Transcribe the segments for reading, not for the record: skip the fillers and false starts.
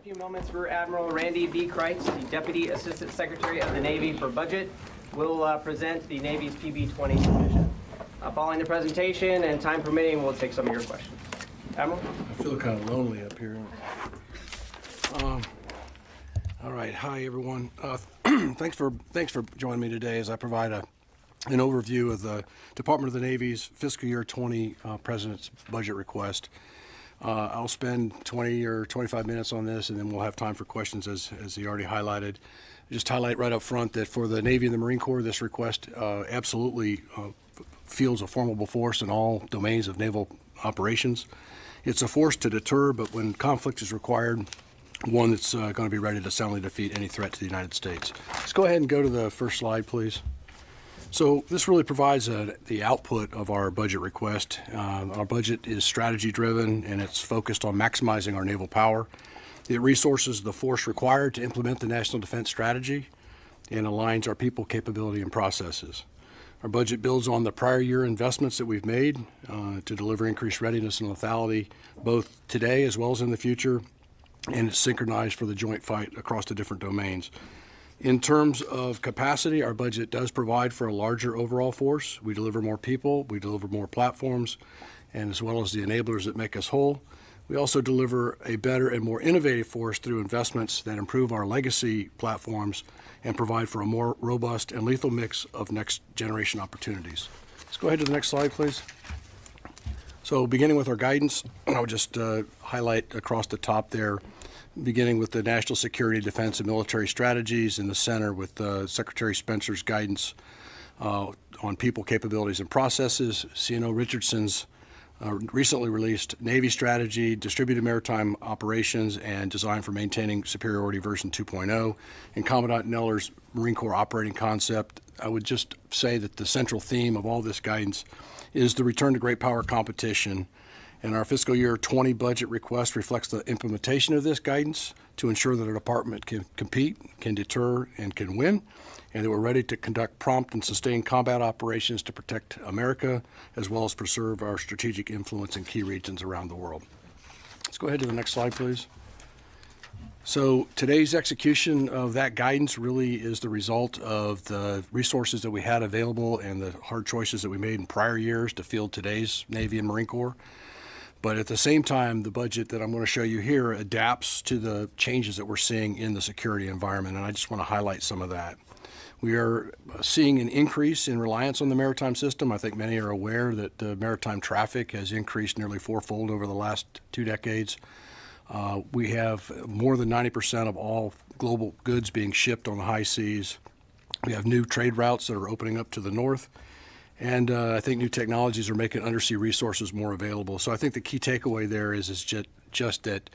a few moments, Rear Admiral Randy B. Kreitz, the Deputy Assistant Secretary of the Navy for Budget, will present the Navy's PB-20 submission. Following the presentation and time permitting, we'll take some of your questions. Admiral? I feel kind of lonely up here. All right, hi everyone. Thanks for joining me today as I provide an overview of the Department of the Navy's fiscal year 20 President's budget request. I'll spend 20 or 25 minutes on this, and then we'll have time for questions as he already highlighted. Just highlight right up front that for the Navy and the Marine Corps, this request absolutely fields a formidable force in all domains of naval operations. It's a force to deter, but when conflict is required, one that's going to be ready to soundly defeat any threat to the United States. Let's go ahead and go to the first slide, please. So this really provides the output of our budget request. Our budget is strategy-driven, and it's focused on maximizing our naval power. It resources the force required to implement the National Defense Strategy and aligns our people, capability, and processes. Our budget builds on the prior year investments that we've made to deliver increased readiness and lethality, both today as well as in the future, and it's synchronized for the joint fight across the different domains. In terms of capacity, our budget does provide for a larger overall force. We deliver more people, we deliver more platforms, and as well as the enablers that make us whole. We also deliver a better and more innovative force through investments that improve our legacy platforms and provide for a more robust and lethal mix of next generation opportunities. Let's go ahead to the next slide, please. So beginning with our guidance, I'll just highlight across the top there, beginning with the national security, defense, and military strategies in the center with Secretary Spencer's guidance on people, capabilities, and processes. CNO Richardson's recently released Navy strategy, distributed maritime operations, and design for maintaining superiority version 2.0, and Commandant Neller's Marine Corps operating concept. I would just say that the central theme of all this guidance is the return to great power competition. And our fiscal year 20 budget request reflects the implementation of this guidance to ensure that our department can compete, can deter, and can win, and that we're ready to conduct prompt and sustained combat operations to protect America, as well as preserve our strategic influence in key regions around the world. Let's go ahead to the next slide, please. So today's execution of that guidance really is the result of the resources that we had available and the hard choices that we made in prior years to field today's Navy and Marine Corps. But at the same time, the budget that I'm going to show you here adapts to the changes that we're seeing in the security environment, and I just want to highlight some of that. We are seeing an increase in reliance on the maritime system. I think many are aware that maritime traffic has increased nearly fourfold over the last 2 decades. We have more than 90% of all global goods being shipped on the high seas. We have new trade routes that are opening up to the north. And I think new technologies are making undersea resources more available. So I think the key takeaway there is just that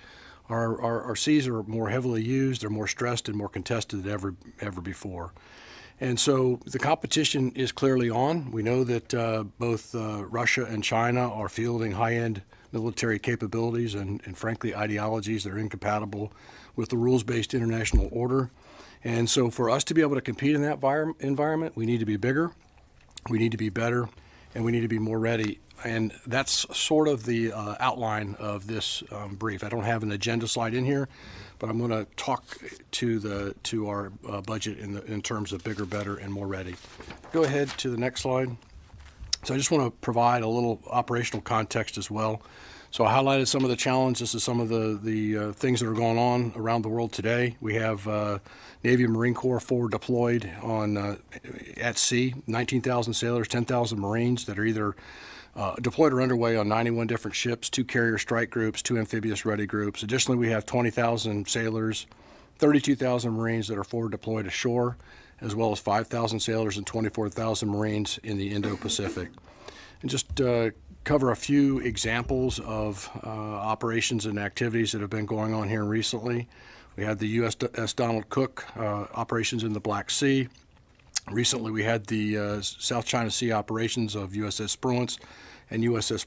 our seas are more heavily used, they're more stressed and more contested than ever before. And so the competition is clearly on. We know that both Russia and China are fielding high-end military capabilities and frankly ideologies that are incompatible with the rules-based international order. And so for us to be able to compete in that environment, we need to be bigger, we need to be better, and we need to be more ready. And that's sort of the outline of this brief. I don't have an agenda slide in here, but I'm going to talk to our budget in terms of bigger, better, and more ready. Go ahead to the next slide. So I just want to provide a little operational context as well. So I highlighted some of the challenges and some of the things that are going on around the world today. We have Navy and Marine Corps forward deployed at sea, 19,000 sailors, 10,000 Marines that are either deployed or underway on 91 different ships, 2 carrier strike groups, 2 amphibious ready groups. Additionally, we have 20,000 sailors, 32,000 Marines that are forward deployed ashore, as well as 5,000 sailors and 24,000 Marines in the Indo-Pacific. And just cover a few examples of operations and activities that have been going on here recently. We had the USS Donald Cook operations in the Black Sea. Recently, we had the South China Sea operations of USS Spruance and USS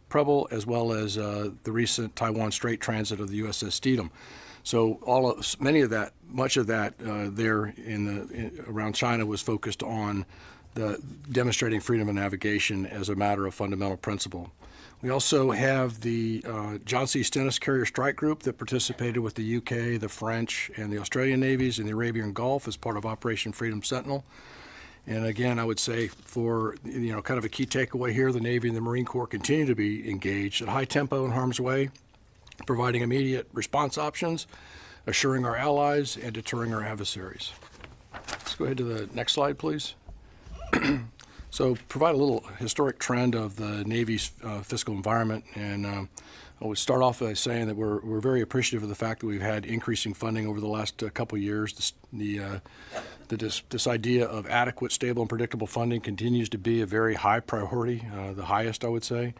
Preble, as well as the recent Taiwan Strait transit of the USS Steedham. So much of that there around China was focused on demonstrating freedom of navigation as a matter of fundamental principle. We also have the John C. Stennis Carrier Strike Group that participated with the UK, the French, and the Australian navies in the Arabian Gulf as part of Operation Freedom Sentinel. And again, I would say for, kind of a key takeaway here, the Navy and the Marine Corps continue to be engaged at high tempo in harm's way, providing immediate response options, assuring our allies, and deterring our adversaries. Let's go ahead to the next slide, please. So provide a little historic trend of the Navy's fiscal environment, and I would start off by saying that we're very appreciative of the fact that we've had increasing funding over the last couple of years. This idea of adequate, stable, and predictable funding continues to be a very high priority, the highest, I would say.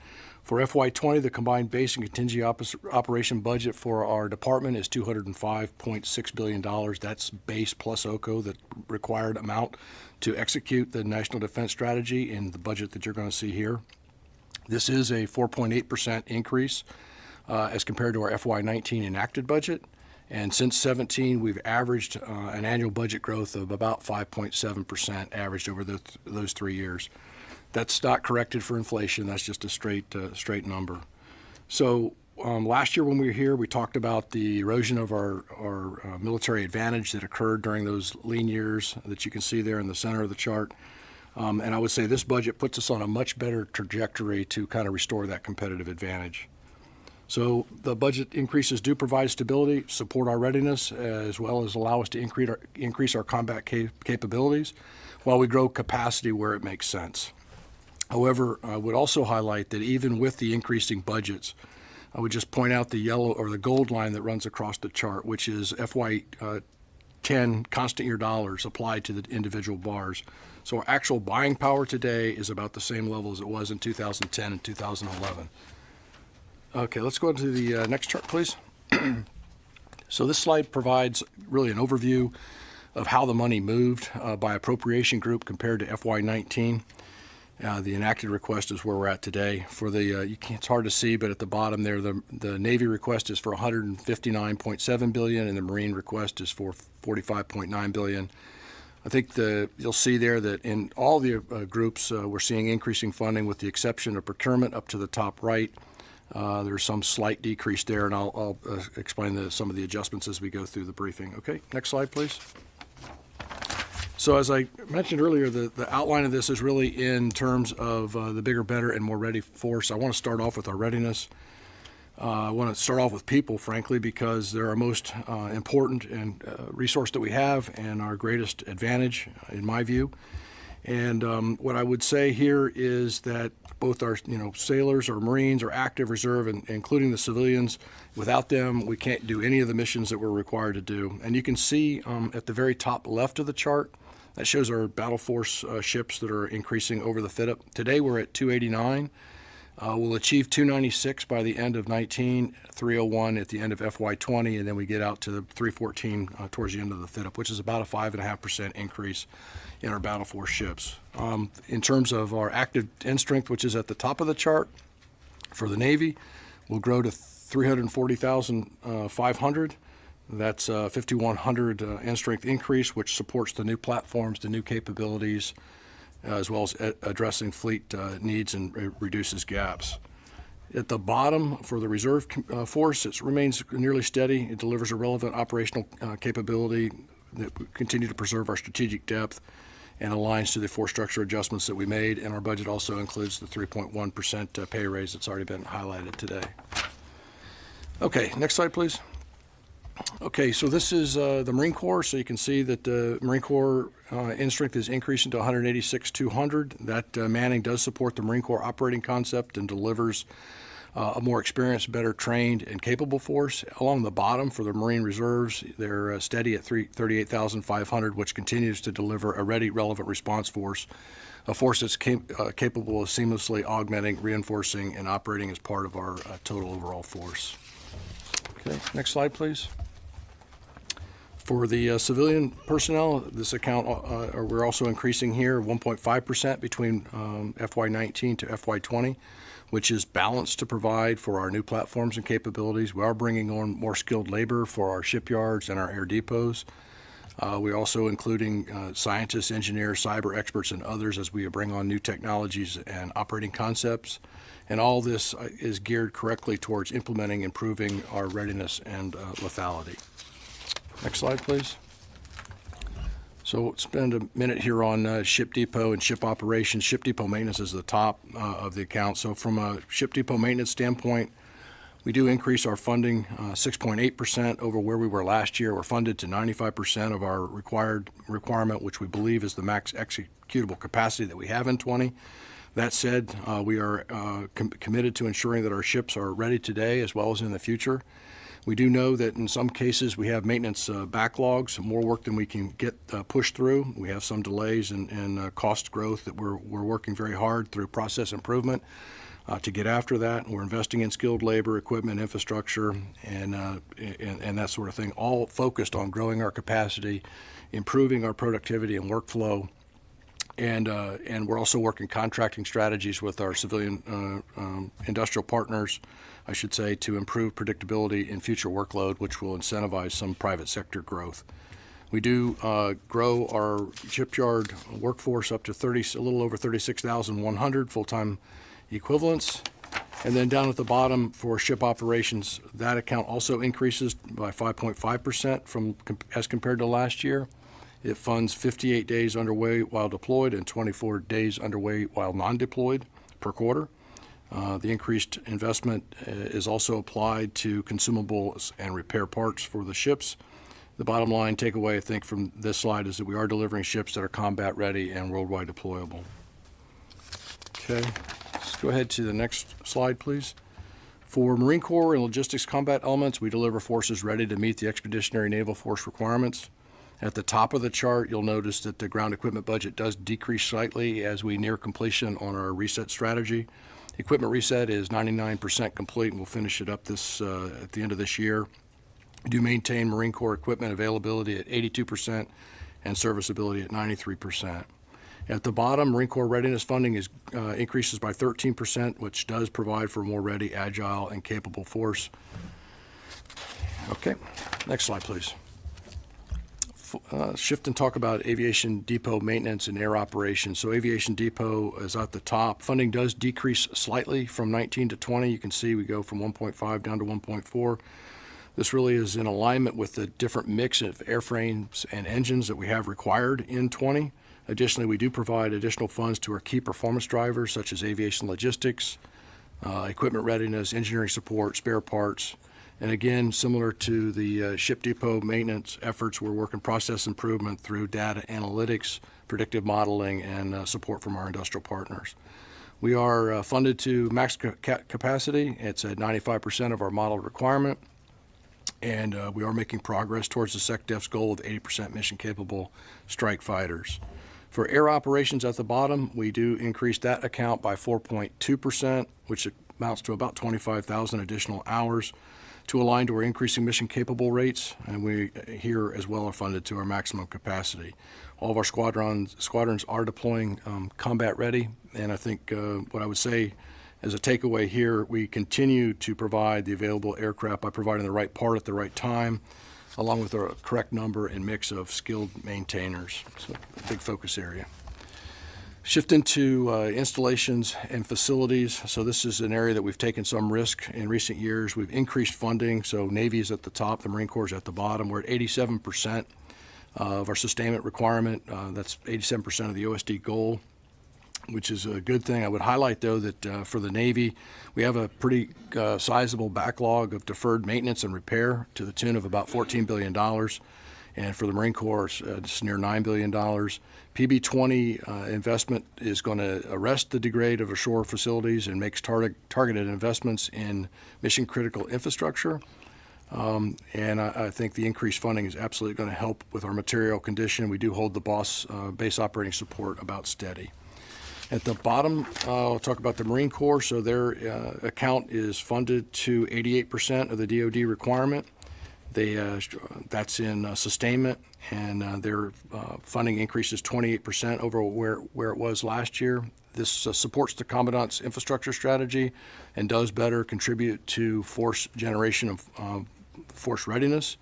For FY20, the combined base and contingency operation budget for our department is $205.6 billion. That's base plus OCO, the required amount to execute the National Defense Strategy in the budget that you're going to see here. This is a 4.8% increase as compared to our FY19 enacted budget. And since 17, we've averaged an annual budget growth of about 5.7% averaged over those 3 years. That's not corrected for inflation. That's just a straight number. So last year when we were here, we talked about the erosion of our military advantage that occurred during those lean years that you can see there in the center of the chart. And I would say this budget puts us on a much better trajectory to kind of restore that competitive advantage. So the budget increases do provide stability, support our readiness, as well as allow us to increase our combat capabilities while we grow capacity where it makes sense. However, I would also highlight that even with the increasing budgets, I would just point out the yellow or the gold line that runs across the chart, which is FY10 constant year dollars applied to the individual bars. So our actual buying power today is about the same level as it was in 2010 and 2011. Okay, let's go to the next chart, please. So this slide provides really an overview of how the money moved by appropriation group compared to FY19. The enacted request is where we're at today. For the, it's hard to see, but at the bottom there, the Navy request is for $159.7 billion, and the Marine request is for $45.9 billion. I think you'll see there that in all the groups, we're seeing increasing funding with the exception of procurement up to the top right. There's some slight decrease there, and I'll explain some of the adjustments as we go through the briefing. Okay, next slide, please. So as I mentioned earlier, the outline of this is really in terms of the bigger, better, and more ready force. I want to start off with our readiness. I want to start off with people, frankly, because they're our most important and resource that we have and our greatest advantage, in my view. And what I would say here is that both our sailors or Marines or active reserve, and including the civilians, without them, we can't do any of the missions that we're required to do. And you can see at the very top left of the chart, that shows our battle force ships that are increasing over the fit-up. Today we're at 289. We'll achieve 296 by the end of 19, 301 at the end of FY20, and then we get out to 314 towards the end of the fit-up, which is about a 5.5% increase in our battle force ships. In terms of our active end strength, which is at the top of the chart, for the Navy, we'll grow to 340,500. That's a 5,100 end strength increase, which supports the new platforms, the new capabilities, as well as addressing fleet needs and reduces gaps. At the bottom, for the reserve force, it remains nearly steady. It delivers a relevant operational capability that continue to preserve our strategic depth and aligns to the force structure adjustments that we made. And our budget also includes the 3.1% pay raise that's already been highlighted today. Okay, next slide, please. Okay, so this is the Marine Corps. So you can see that the Marine Corps end strength is increasing to 186,200. That manning does support the Marine Corps operating concept and delivers a more experienced, better trained, and capable force. Along the bottom for the Marine Reserves, they're steady at 38,500, which continues to deliver a ready, relevant response force, a force that's capable of seamlessly augmenting, reinforcing, and operating as part of our total overall force. Okay, next slide, please. For the civilian personnel, this account, we're also increasing here 1.5% between FY19 to FY20, which is balanced to provide for our new platforms and capabilities. We are bringing on more skilled labor for our shipyards and our air depots. We're also including scientists, engineers, cyber experts, and others as we bring on new technologies and operating concepts. And all this is geared correctly towards implementing, improving our readiness and lethality. Next slide, please. So we'll spend a minute here on ship depot and ship operations. Ship depot maintenance is the top of the account. So from a ship depot maintenance standpoint, we do increase our funding 6.8% over where we were last year. We're funded to 95% of our requirement, which we believe is the max executable capacity that we have in 20. That said, we are committed to ensuring that our ships are ready today as well as in the future. We do know that in some cases we have maintenance backlogs, more work than we can get pushed through. We have some delays and cost growth that we're working very hard through process improvement to get after that. We're investing in skilled labor, equipment, infrastructure, and that sort of thing, all focused on growing our capacity, improving our productivity and workflow. And we're also working contracting strategies with our civilian industrial partners, I should say, to improve predictability in future workload, which will incentivize some private sector growth. We do grow our shipyard workforce up to a little over 36,100 full-time equivalents. And then down at the bottom for ship operations, that account also increases by 5.5% as compared to last year. It funds 58 days underway while deployed and 24 days underway while non-deployed per quarter. The increased investment is also applied to consumables and repair parts for the ships. The bottom line takeaway, I think, from this slide is that we are delivering ships that are combat ready and worldwide deployable. Okay, let's go ahead to the next slide, please. For Marine Corps and logistics combat elements, we deliver forces ready to meet the Expeditionary Naval Force requirements. At the top of the chart, you'll notice that the ground equipment budget does decrease slightly as we near completion on our reset strategy. Equipment reset is 99% complete, and we'll finish it up at the end of this year. We do maintain Marine Corps equipment availability at 82% and serviceability at 93%. At the bottom, Marine Corps readiness funding increases by 13%, which does provide for a more ready, agile, and capable force. Okay, next slide, please. Shift and talk about aviation depot maintenance and air operations. So aviation depot is at the top. Funding does decrease slightly from 19 to 20. You can see we go from 1.5 down to 1.4. This really is in alignment with the different mix of airframes and engines that we have required in 20. Additionally, we do provide additional funds to our key performance drivers such as aviation logistics, equipment readiness, engineering support, spare parts. And again, similar to the ship depot maintenance efforts, we're working process improvement through data analytics, predictive modeling, and support from our industrial partners. We are funded to max capacity. It's at 95% of our modeled requirement. And we are making progress towards the SecDef's goal of 80% mission-capable strike fighters. For air operations at the bottom, we do increase that account by 4.2%, which amounts to about 25,000 additional hours, to align to our increasing mission-capable rates, and we here as well are funded to our maximum capacity. All of our squadrons are deploying combat ready, and I think what I would say as a takeaway here, we continue to provide the available aircraft by providing the right part at the right time, along with a correct number and mix of skilled maintainers. So a big focus area. Shift into installations and facilities. So this is an area that we've taken some risk in recent years. We've increased funding. So Navy is at the top, the Marine Corps is at the bottom. We're at 87% of our sustainment requirement. That's 87% of the OSD goal, which is a good thing. I would highlight, though, that for the Navy, we have a pretty sizable backlog of deferred maintenance and repair to the tune of about $14 billion. And for the Marine Corps, it's near $9 billion. PB-20 investment is going to arrest the degrade of ashore facilities and makes targeted investments in mission-critical infrastructure. And I think the increased funding is absolutely going to help with our material condition. We do hold the base operating support about steady. At the bottom, I'll talk about the Marine Corps. So their account is funded to 88% of the DoD requirement. That's in sustainment, and their funding increases 28% over where it was last year. This supports the Commandant's infrastructure strategy and does better contribute to force generation of force readiness.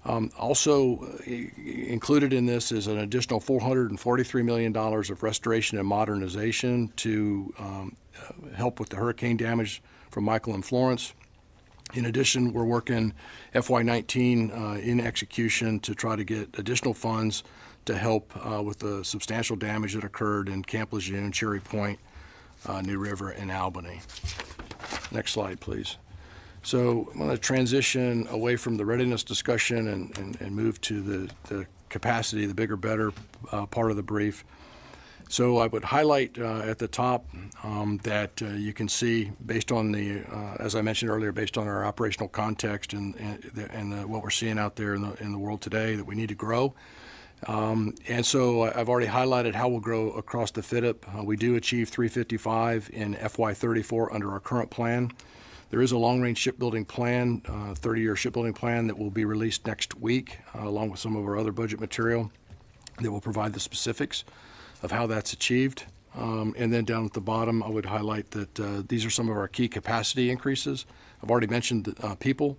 Also included in this is an additional $443 million of restoration and modernization to help with the hurricane damage from Michael and Florence. In addition, we're working FY19 in execution to try to get additional funds to help with the substantial damage that occurred in Camp Lejeune, Cherry Point, New River, and Albany. Next slide, please. So I'm going to transition away from the readiness discussion and move to the capacity, the bigger, better part of the brief. So I would highlight at the top that you can see, based on the, as I mentioned earlier, based on our operational context and what we're seeing out there in the world today, that we need to grow. And so I've already highlighted how we'll grow across the FIDIP. We do achieve 355 in FY34 under our current plan. There is a long-range shipbuilding plan, 30-year shipbuilding plan that will be released next week, along with some of our other budget material that will provide the specifics of how that's achieved. And then down at the bottom, I would highlight that these are some of our key capacity increases. I've already mentioned people.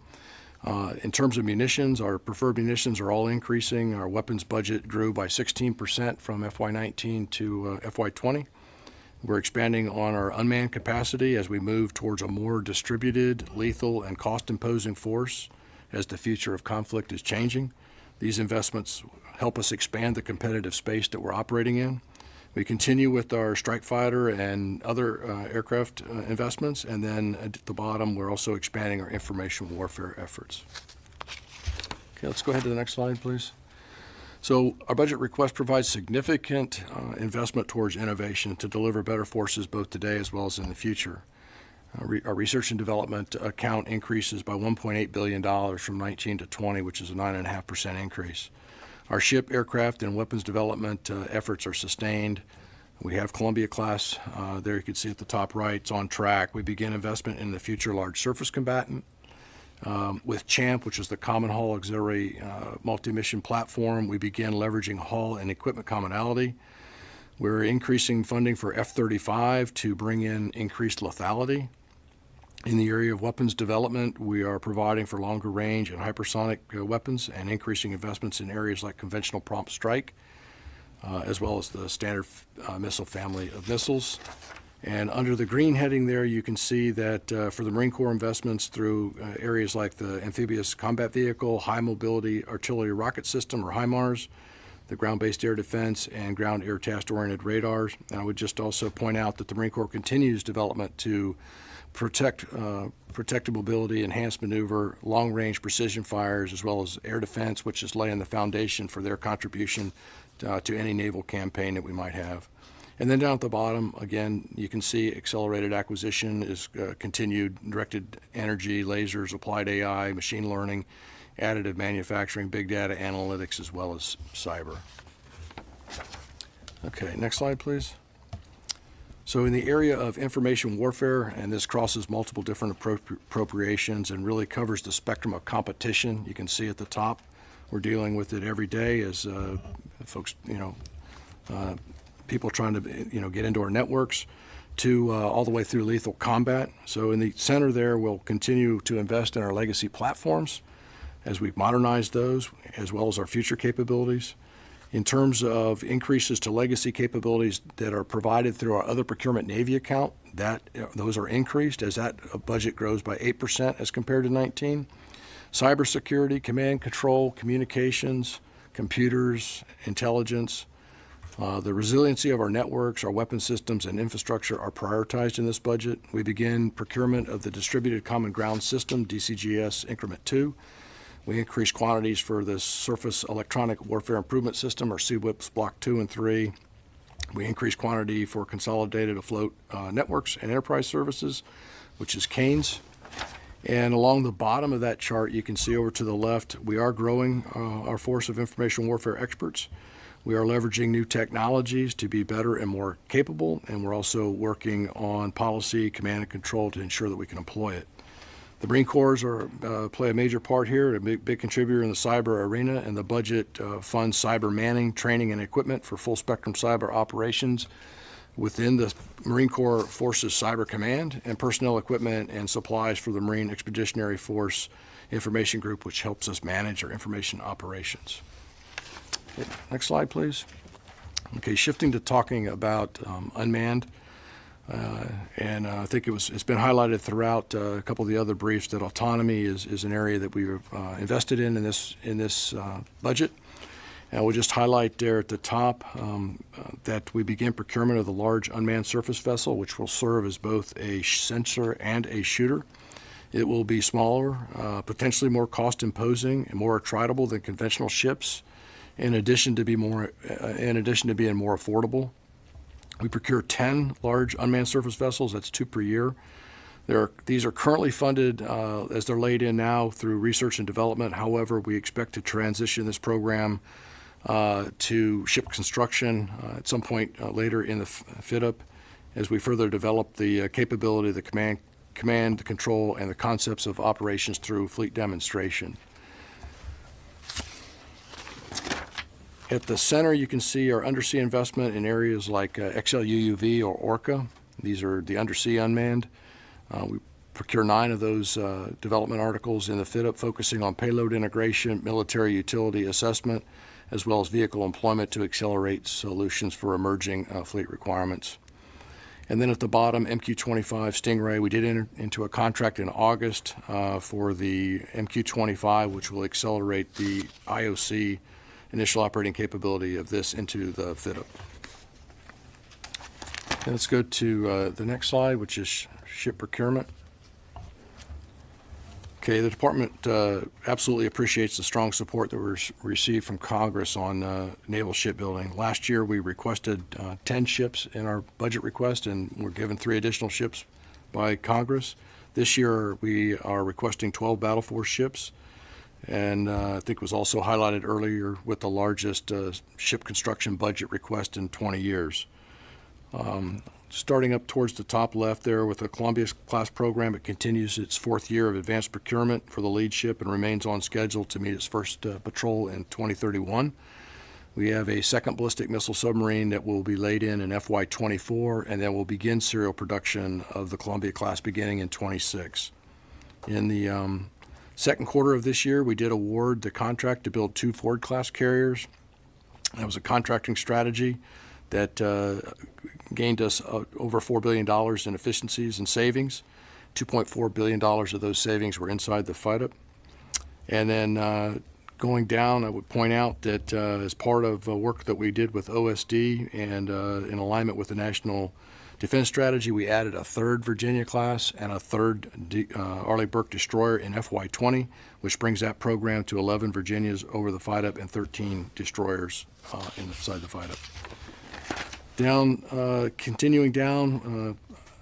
In terms of munitions, our preferred munitions are all increasing. Our weapons budget grew by 16% from FY19 to FY20. We're expanding on our unmanned capacity as we move towards a more distributed, lethal, and cost-imposing force as the future of conflict is changing. These investments help us expand the competitive space that we're operating in. We continue with our strike fighter and other aircraft investments, and then at the bottom, we're also expanding our information warfare efforts. Okay, let's go ahead to the next slide, please. So our budget request provides significant investment towards innovation to deliver better forces both today as well as in the future. Our research and development account increases by $1.8 billion from 19 to 20, which is a 9.5% increase. Our ship, aircraft, and weapons development efforts are sustained. We have Columbia-class. There you can see at the top right, it's on track. We begin investment in the future large surface combatant. With CHAMP, which is the Common Hull Auxiliary Multi-Mission Platform, we begin leveraging hull and equipment commonality. We're increasing funding for F-35 to bring in increased lethality. In the area of weapons development, we are providing for longer range and hypersonic weapons and increasing investments in areas like conventional prompt strike, as well as the standard missile family of missiles. And under the green heading there, you can see that for the Marine Corps investments through areas like the amphibious combat vehicle, high mobility artillery rocket system, or HIMARS, the ground-based air defense, and ground air task-oriented radars. And I would just also point out that the Marine Corps continues development to protected mobility, enhanced maneuver, long-range precision fires, as well as air defense, which is laying the foundation for their contribution to any naval campaign that we might have. And then down at the bottom, again, you can see accelerated acquisition is continued, directed energy, lasers, applied AI, machine learning, additive manufacturing, big data analytics, as well as cyber. Okay, next slide, please. So in the area of information warfare, and this crosses multiple different appropriations and really covers the spectrum of competition, you can see at the top, we're dealing with it every day as folks, people trying to, get into our networks, to all the way through lethal combat. So in the center there, we'll continue to invest in our legacy platforms as we modernize those, as well as our future capabilities. In terms of increases to legacy capabilities that are provided through our other procurement Navy account, those are increased as that budget grows by 8% as compared to 19. Cybersecurity, command control, communications, computers, intelligence, the resiliency of our networks, our weapon systems, and infrastructure are prioritized in this budget. We begin procurement of the Distributed Common Ground System, DCGS Increment 2. We increase quantities for the Surface Electronic Warfare Improvement System, or CWIPS Block 2 and 3. We increase quantity for Consolidated Afloat Networks and Enterprise Services, which is CANES. And along the bottom of that chart, you can see over to the left, we are growing our force of information warfare experts. We are leveraging new technologies to be better and more capable, and we're also working on policy, command, and control to ensure that we can employ it. The Marine Corps play a major part here, a big contributor in the cyber arena, and the budget funds cyber manning, training, and equipment for full-spectrum cyber operations within the Marine Corps Forces Cyber Command, and personnel equipment and supplies for the Marine Expeditionary Force information group, which helps us manage our information operations. Okay, next slide, please. Okay, shifting to talking about unmanned. And I think it's been highlighted throughout a couple of the other briefs that autonomy is an area that we've invested in this budget. And we'll just highlight there at the top that we begin procurement of the large unmanned surface vessel, which will serve as both a sensor and a shooter. It will be smaller, potentially more cost-imposing and more attritable than conventional ships, in addition to being more affordable. We procure 10 large unmanned surface vessels. That's 2 per year. These are currently funded as they're laid in now through research and development. However, we expect to transition this program to ship construction at some point later in the fit-up as we further develop the capability of the command, control, and the concepts of operations through fleet demonstration. At the center, you can see our undersea investment in areas like XLUUV or ORCA. These are the undersea unmanned. We procure 9 of those development articles in the fit-up, focusing on payload integration, military utility assessment, as well as vehicle employment to accelerate solutions for emerging fleet requirements. And then at the bottom, MQ-25 Stingray, we did enter into a contract in August for the MQ-25, which will accelerate the IOC initial operating capability of this into the fit-up. Let's go to the next slide, which is ship procurement. Okay, the department absolutely appreciates the strong support that we received from Congress on naval shipbuilding. Last year, we requested 10 ships in our budget request, and we're given 3 additional ships by Congress. This year, we are requesting 12 Battle Force ships, and I think it was also highlighted earlier with the largest ship construction budget request in 20 years. Starting up towards the top left there with the Columbia-class program, it continues its 4th year of advanced procurement for the lead ship and remains on schedule to meet its first patrol in 2031. We have a second ballistic missile submarine that will be laid in FY24, and then we'll begin serial production of the Columbia-class beginning in 26. In the second quarter of this year, we did award the contract to build 2 Ford-class carriers. That was a contracting strategy that gained us over $4 billion in efficiencies and savings. $2.4 billion of those savings were inside the fight-up. And then going down, I would point out that as part of work that we did with OSD and in alignment with the National Defense Strategy, we added a 3rd Virginia-class and a 3rd Arleigh Burke destroyer in FY20, which brings that program to 11 Virginias over the fight-up and 13 destroyers inside the fight-up. Down, continuing down,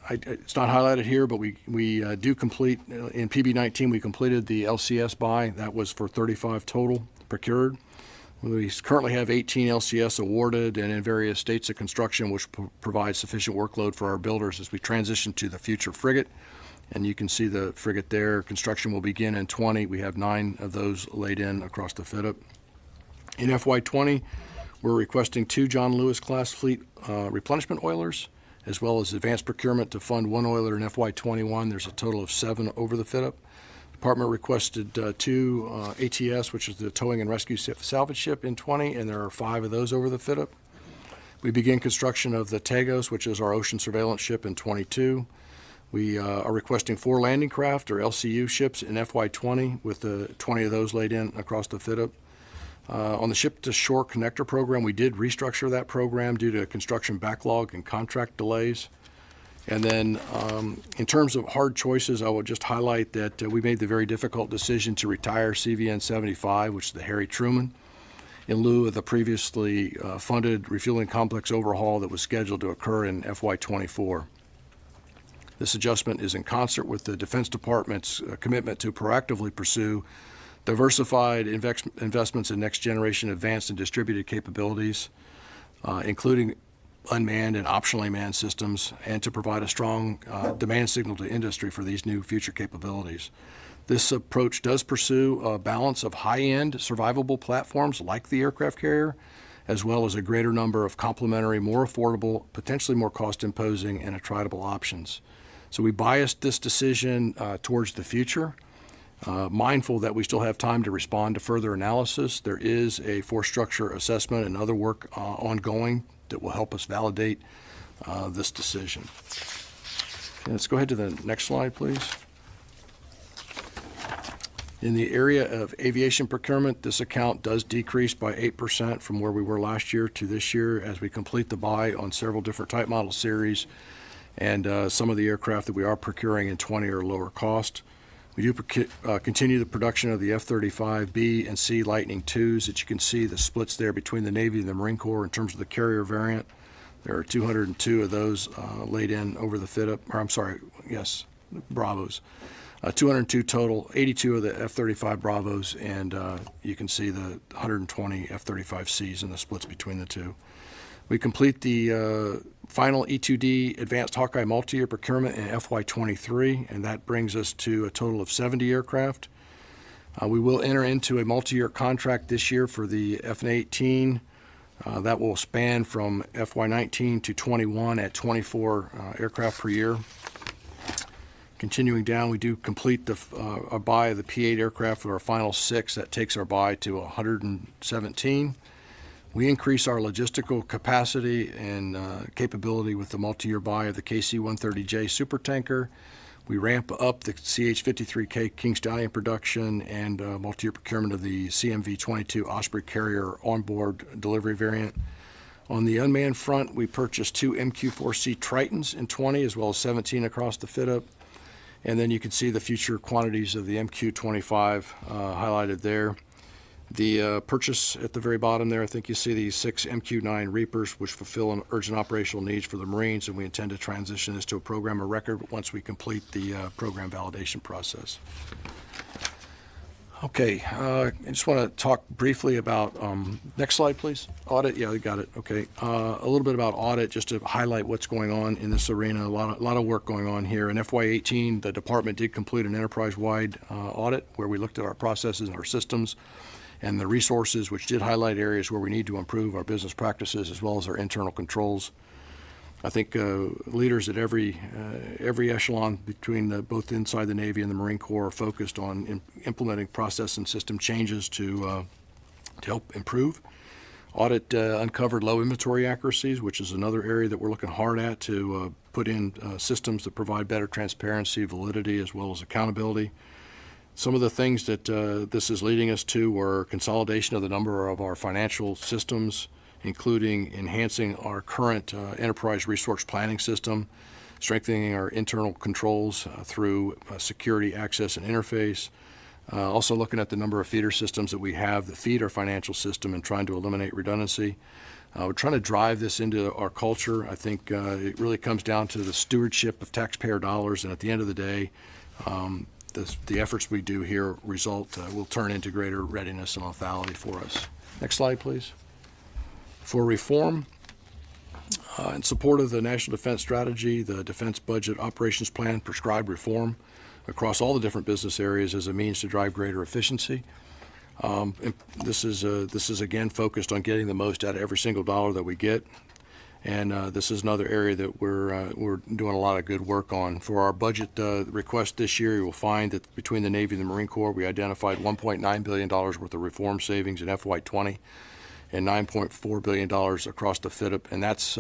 it's not highlighted here, but we do complete, in PB19, we completed the LCS buy. That was for 35 total procured. We currently have 18 LCS awarded and in various states of construction, which provides sufficient workload for our builders as we transition to the future frigate. And you can see the frigate there. Construction will begin in 20. We have 9 of those laid in across the fit-up. In FY20, we're requesting 2 John Lewis-class fleet replenishment oilers, as well as advanced procurement to fund 1 oiler in FY21. There's a total of 7 over the fit-up. Department requested 2 ATS, which is the towing and rescue salvage ship, in 20, and there are 5 of those over the fit-up. We begin construction of the Tagos, which is our ocean surveillance ship, in 22. We are requesting 4 landing craft, or LCU, ships in FY20, with 20 of those laid in across the fit-up. On the ship-to-shore connector program, we did restructure that program due to construction backlog and contract delays. And then in terms of hard choices, I would just highlight that we made the very difficult decision to retire CVN 75, which is the Harry Truman, in lieu of the previously funded refueling complex overhaul that was scheduled to occur in FY24. This adjustment is in concert with the Defense Department's commitment to proactively pursue diversified investments in next-generation advanced and distributed capabilities, including unmanned and optionally manned systems, and to provide a strong demand signal to industry for these new future capabilities. This approach does pursue a balance of high-end survivable platforms like the aircraft carrier, as well as a greater number of complementary, more affordable, potentially more cost-imposing, and attritable options. So we biased this decision towards the future, Mindful that we still have time to respond to further analysis, there is a force structure assessment and other work ongoing that will help us validate this decision. Okay, let's go ahead to the next slide, please. In the area of aviation procurement, this account does decrease by 8% from where we were last year to this year as we complete the buy on several different type model series, and some of the aircraft that we are procuring in 20 are lower cost. We do continue the production of the F-35B and C Lightning IIs that you can see the splits there between the Navy and the Marine Corps in terms of the carrier variant. There are 202 of those laid in over the Bravos. 202 total, 82 of the F-35 Bravos, and you can see the 120 F-35Cs and the splits between the two. We complete the final E-2D Advanced Hawkeye multi-year procurement in FY23, and that brings us to a total of 70 aircraft. We will enter into a multi-year contract this year for the F-18. That will span from FY19 to 21 at 24 aircraft per year. Continuing down, we do complete our buy of the P-8 aircraft for our final 6. That takes our buy to 117. We increase our logistical capacity and capability with the multi-year buy of the KC-130J supertanker. We ramp up the CH-53K King Stallion production and multi-year procurement of the CMV-22 Osprey carrier onboard delivery variant. On the unmanned front, we purchased 2 MQ-4C Tritons in 20 as well as 17 across the fit-up. And then you can see the future quantities of the MQ-25 highlighted there. The purchase at the very bottom there, I think you see these 6 MQ-9 Reapers, which fulfill an urgent operational needs for the Marines, and we intend to transition this to a program of record once we complete the program validation process. Okay, I just want to talk briefly about, next slide, please. Audit, yeah, you got it. Okay, a little bit about audit, just to highlight what's going on in this arena. A lot of work going on here. In FY18, the department did complete an enterprise-wide audit where we looked at our processes and our systems and the resources, which did highlight areas where we need to improve our business practices as well as our internal controls. I think leaders at every echelon between both inside the Navy and the Marine Corps are focused on implementing process and system changes to help improve. Audit uncovered low inventory accuracies, which is another area that we're looking hard at to put in systems that provide better transparency, validity, as well as accountability. Some of the things that this is leading us to were consolidation of the number of our financial systems, including enhancing our current enterprise resource planning system, strengthening our internal controls through security, access, and interface. Also looking at the number of feeder systems that we have that feed our financial system and trying to eliminate redundancy. We're trying to drive this into our culture. I think it really comes down to the stewardship of taxpayer dollars, and at the end of the day, the efforts we do here will turn into greater readiness and lethality for us. Next slide, please. For reform, in support of the National Defense Strategy, the Defense Budget Operations Plan prescribed reform across all the different business areas as a means to drive greater efficiency. And this is again focused on getting the most out of every single dollar that we get. And this is another area that we're doing a lot of good work on. For our budget request this year, you will find that between the Navy and the Marine Corps, we identified $1.9 billion worth of reform savings in FY20 and $9.4 billion across the FITUP. And that's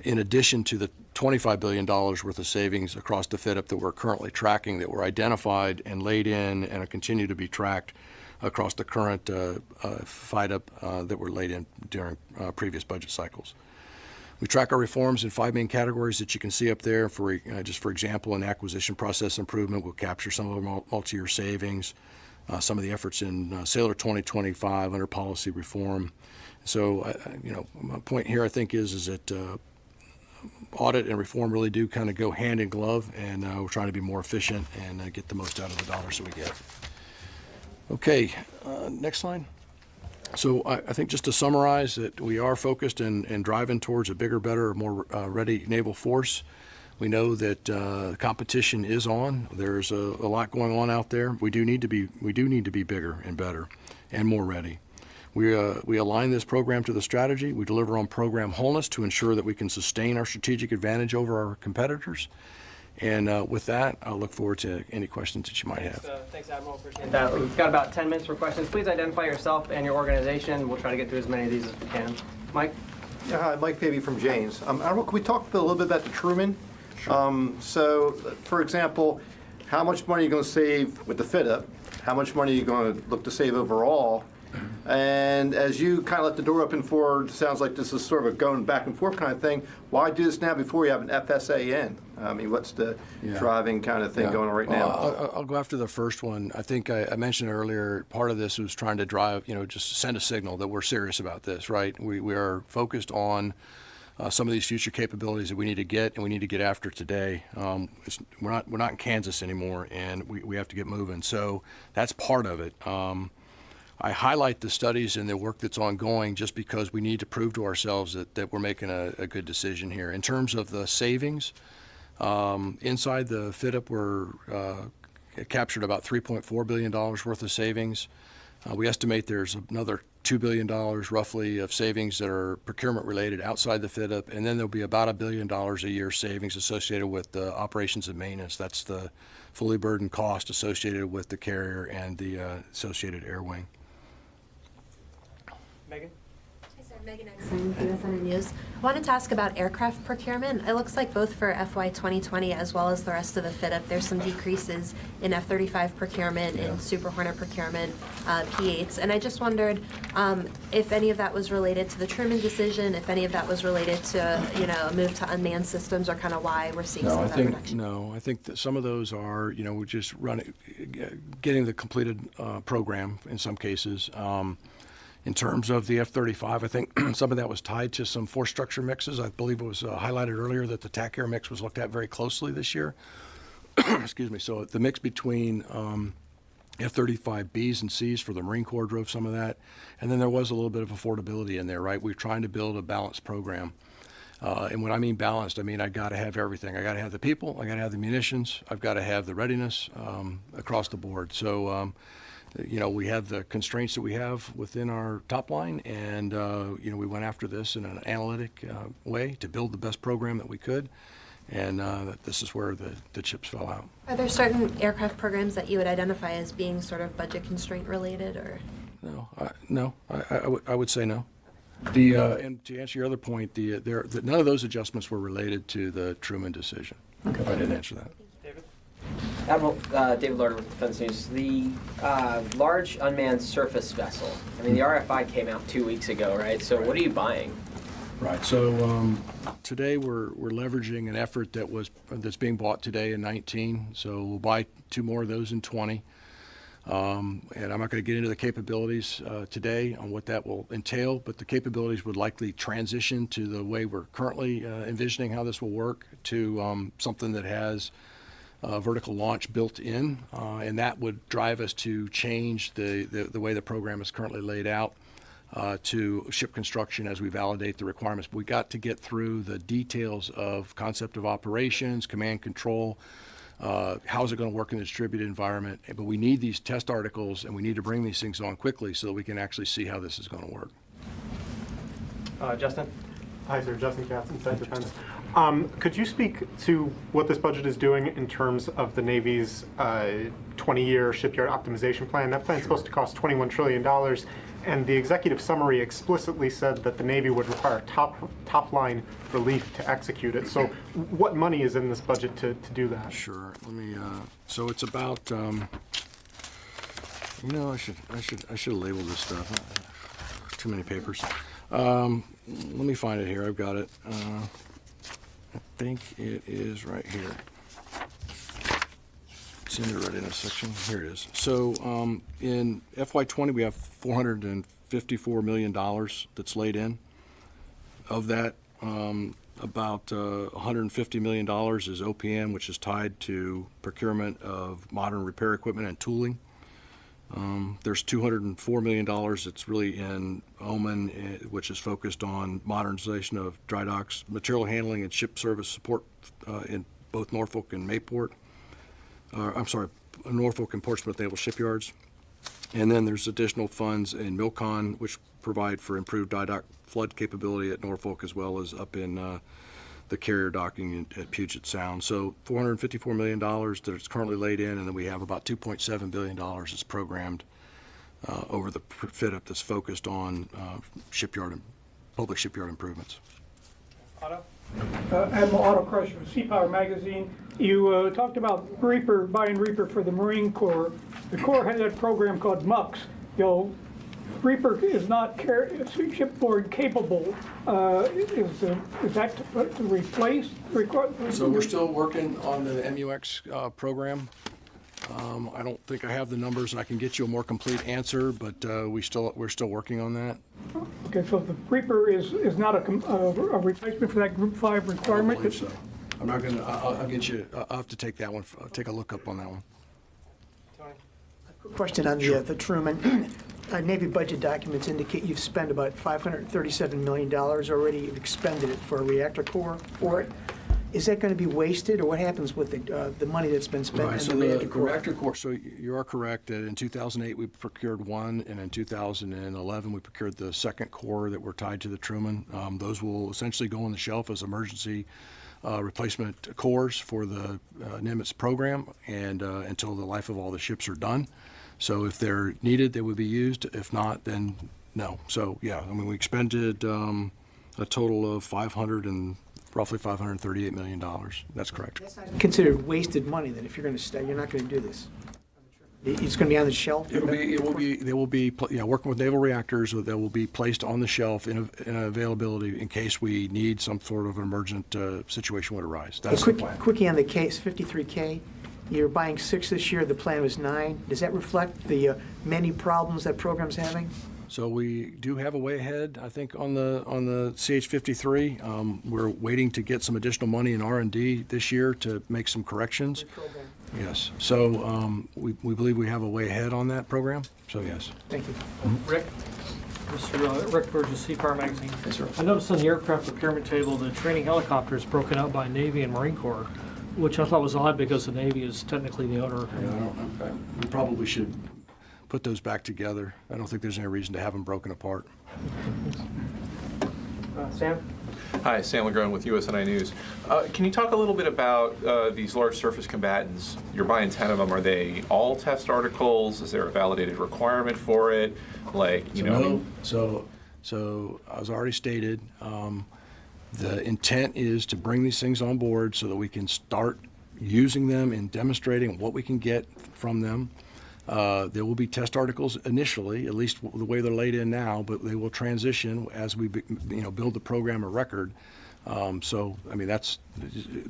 in addition to the $25 billion worth of savings across the FITUP that we're currently tracking, that were identified and laid in and continue to be tracked across the current FITUP that were laid in during previous budget cycles. We track our reforms in 5 main categories that you can see up there. For just for example, in acquisition process improvement, we'll capture some of our multi-year savings, some of the efforts in Sailor 2025 under policy reform. So, my point here I think is that audit and reform really do kind of go hand in glove, and we're trying to be more efficient and get the most out of the dollars that we get. Okay, next slide. So I think just to summarize that we are focused and driving towards a bigger, better, more ready naval force. We know that competition is on. There's a lot going on out there. We do need to be bigger and better and more ready. We align this program to the strategy. We deliver on program wholeness to ensure that we can sustain our strategic advantage over our competitors. And with that, I'll look forward to any questions that you might have. Thanks, Admiral. Appreciate that. We've got about 10 minutes for questions. Please identify yourself and your organization. We'll try to get through as many of these as we can. Mike? Yeah, hi, Mike Pavey from Janes. Admiral, can we talk a little bit about the Truman? So, for example, how much money are you going to save with the fit-up? How much money are you going to look to save overall? And as you kind of let the door open for, sounds like this is sort of a going back and forth kind of thing, why do this now before you have an FSA in? I mean, what's the driving kind of thing going on right now? I'll go after the first one. I think I mentioned earlier, part of this was trying to drive, just send a signal that we're serious about this, right? We are focused on some of these future capabilities that we need to get, and we need to get after today. We're not in Kansas anymore, and we have to get moving. So that's part of it. I highlight the studies and the work that's ongoing just because we need to prove to ourselves that we're making a good decision here. In terms of the savings, inside the fit-up, we're captured about $3.4 billion worth of savings. We estimate there's another $2 billion roughly of savings that are procurement related outside the fit-up, and then there'll be about $1 billion a year savings associated with the operations and maintenance. That's the fully burdened cost associated with the carrier and the associated air wing. Megan? Hi, sir. Megan Exton, USN News. I wanted to ask about aircraft procurement. It looks like both for FY 2020 as well as the rest of the fit-up, there's some decreases in F-35 procurement, in Super Hornet procurement, P-8s. And I just wondered if any of that was related to the Truman decision, if any of that was related to, a move to unmanned systems, or kind of why we're seeing some of that reduction. No, I think that some of those are, we're just getting the completed program in some cases. In terms of the F-35, I think some of that was tied to some force structure mixes. I believe it was highlighted earlier that the TAC air mix was looked at very closely this year. Excuse me. So the mix between F-35 Bs and Cs for the Marine Corps drove some of that. And then there was a little bit of affordability in there, right? We're trying to build a balanced program. And when I mean balanced, I mean I got to have everything. I got to have the people, I got to have the munitions, I've got to have the readiness across the board. So, we have the constraints that we have within our top line, and, we went after this in an analytic way to build the best program that we could, and this is where the chips fell out. Are there certain aircraft programs that you would identify as being sort of budget constraint related, or? No, I would say no. And to answer your other point, none of those adjustments were related to the Truman decision, if I didn't answer that. Admiral David Larder with Defense News. The large unmanned surface vessel, the RFI came out 2 weeks ago, right? So what are you buying? Right. So today we're leveraging an effort that's being bought today in 19. So we'll buy 2 more of those in 20. And I'm not going to get into the capabilities today on what that will entail, but the capabilities would likely transition to the way we're currently envisioning how this will work to something that has vertical launch built in, and that would drive us to change the way the program is currently laid out to ship construction as we validate the requirements. But we got to get through the details of concept of operations, command control, how is it going to work in the distributed environment. But we need these test articles, and we need to bring these things on quickly so that we can actually see how this is going to work. Justin? Hi, sir. Justin Katzen, Defense. Could you speak to what this budget is doing in terms of the Navy's 20-year shipyard optimization plan? That plan is supposed to cost $21 trillion, and the executive summary explicitly said that the Navy would require top-line relief to execute it. So what money is in this budget to do that? Sure. Let me, so it's about, I should label this stuff. Too many papers. Let me find it here. I've got it. I think it is right here. It's in the readiness section. Here it is. So in FY20, we have $454 million that's laid in. Of that, about $150 million is OPM, which is tied to procurement of modern repair equipment and tooling. There's $204 million that's really in OMAN, which is focused on modernization of dry docks, material handling, and ship service support in both Norfolk and Mayport. Norfolk and Portsmouth Naval Shipyards. And then there's additional funds in MILCON, which provide for improved dry dock flood capability at Norfolk as well as up in the the carrier docking at Puget Sound. So $454 million that's currently laid in, and then we have about $2.7 billion that's programmed over the fit-up that's focused on shipyard and public shipyard improvements. Otto? Admiral Otto Crusher, Sea Power Magazine. You talked about Reaper, buying Reaper for the Marine Corps. The Corps has that program called MUX. Reaper is not shipboard capable. Is that to replace? So we're still working on the MUX program. I don't think I have the numbers, and I can get you a more complete answer, but we're still working on that. Okay, so the Reaper is not a replacement for that Group 5 requirement? I believe so. I'm not gonna. I'll get you. I'll have to take that one. Take a look up on that one. Question on the Truman. Navy budget documents indicate you've spent about $537 million already. You've expended it for a reactor core for it. Is that going to be wasted, or what happens with the money that's been spent Right, on so the the reactor core? reactor core, so you are correct that in 2008 we procured one, and in 2011 we procured the second core that were tied to the Truman. Those will essentially go on the shelf as emergency replacement cores for the Nimitz program, and until the life of all the ships are done. So if they're needed, they would be used. If not, then no. So yeah, I mean, we expended a total of roughly $538 million. That's correct. That's not considered wasted money. Then, if you're going to stay, you're not going to do this. It's going to be on the shelf. They will be working with naval reactors. They will be placed on the shelf in availability in case we need some sort of emergent situation would arise. That's the plan. Quickie on the case, 53K. You're buying 6 this year. The plan was 9. Does that reflect the many problems that program's having? So we do have a way ahead, I think, on the CH-53. We're waiting to get some additional money in R&D this year to make some corrections. Yes. So we believe we have a way ahead on that program. So yes. Thank you. Rick? Mr. Rick Burgess, Sea Power Magazine. Yes, sir. I noticed on the aircraft procurement table, the training helicopter is broken out by Navy and Marine Corps, which I thought was odd because the Navy is technically the owner. Yeah, we probably should put those back together. I don't think there's any reason to have them broken apart. Sam? Hi, Sam Legrone with USNI News. Can you talk a little bit about these large surface combatants? You're buying 10 of them. Are they all test articles? Is there a validated requirement for it? Like, you know. So as already stated, the intent is to bring these things on board so that we can start using them and demonstrating what we can get from them. There will be test articles initially, at least the way they're laid in now, but they will transition as we build the program of record. So, I mean, that's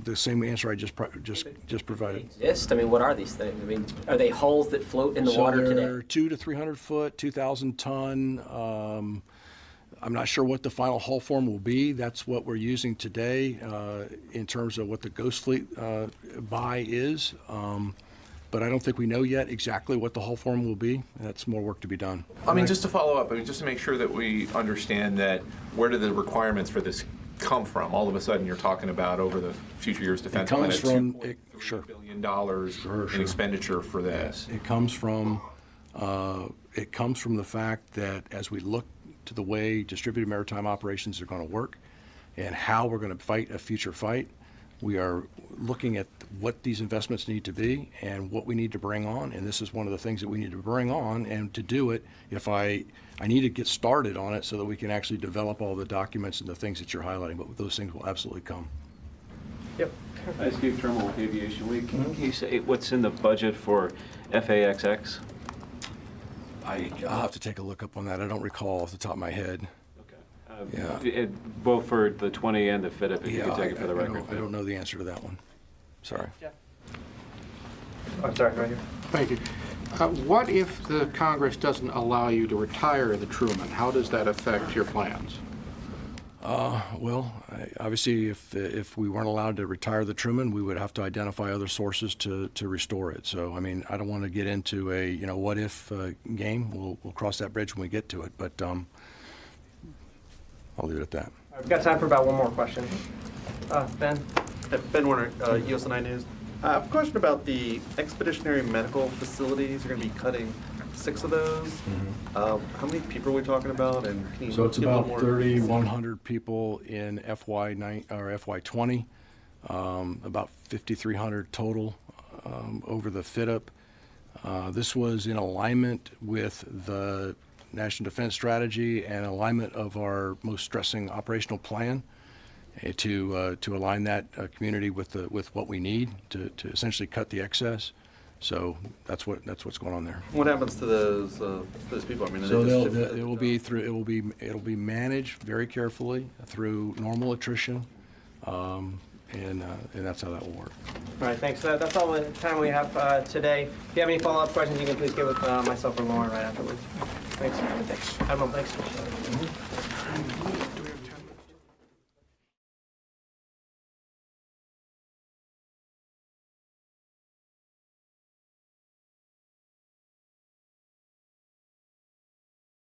the same answer I just provided. Exist? I mean, what are these things? I mean, are they hulls that float in the water So today? they're 200 to 300 foot, 2,000 ton. I'm not sure what the final hull form will be. That's what we're using today in terms of what the Ghost Fleet buy is. But I don't think we know yet exactly what the hull form will be. That's more work to be done. I mean, just to follow up, I mean, just to make sure that we understand that, where do the requirements for this come from? All of a sudden, you're talking about over the future years defense plan at $2.3 billion in expenditure for this. It comes from the fact that as we look to the way distributed maritime operations are going to work and how we're going to fight a future fight, we are looking at what these investments need to be and what we need to bring on, and this is one of the things that we need to bring on. And to do it, if I need to get started on it so that we can actually develop all the documents and the things that you're highlighting, but those things will absolutely come. Yep. Hi, Steve Trimble with Aviation Week. Can you say what's in the budget for FAXX? I'll have to take a look up on that. I don't recall off the top of my head. Yeah. Both for the 20 and the fit-up, if you could take it for the record. I don't know the answer to that one. Sorry. Yeah. I'm sorry, right here. Thank you. What if the Congress doesn't allow you to retire the Truman? How does that affect your plans? Well, obviously, if we weren't allowed to retire the Truman, we would have to identify other sources to restore it. So, I mean, I don't want to get into a what if game. We'll cross that bridge when we get to it. But I'll leave it at that. We've got time for about one more question. Ben? Ben Warner, USNI News. I have a question about the expeditionary medical facilities. You're going to be cutting 6 of those. How many people are we talking about? And can you So it's give a little about more- 3,100 people in FY20, about 5,300 total over the fit-up. This was in alignment with the National Defense Strategy and alignment of our most stressing operational plan to align that community with what we need to essentially cut the excess. So that's what's going on there. What happens to those people? I mean, So they it'll be managed very carefully through normal attrition, and that's how that will work. All right, thanks. That's all the time we have today. If you have any follow-up questions, you can please get with myself or Lauren right afterwards. Thanks. Admiral, thanks.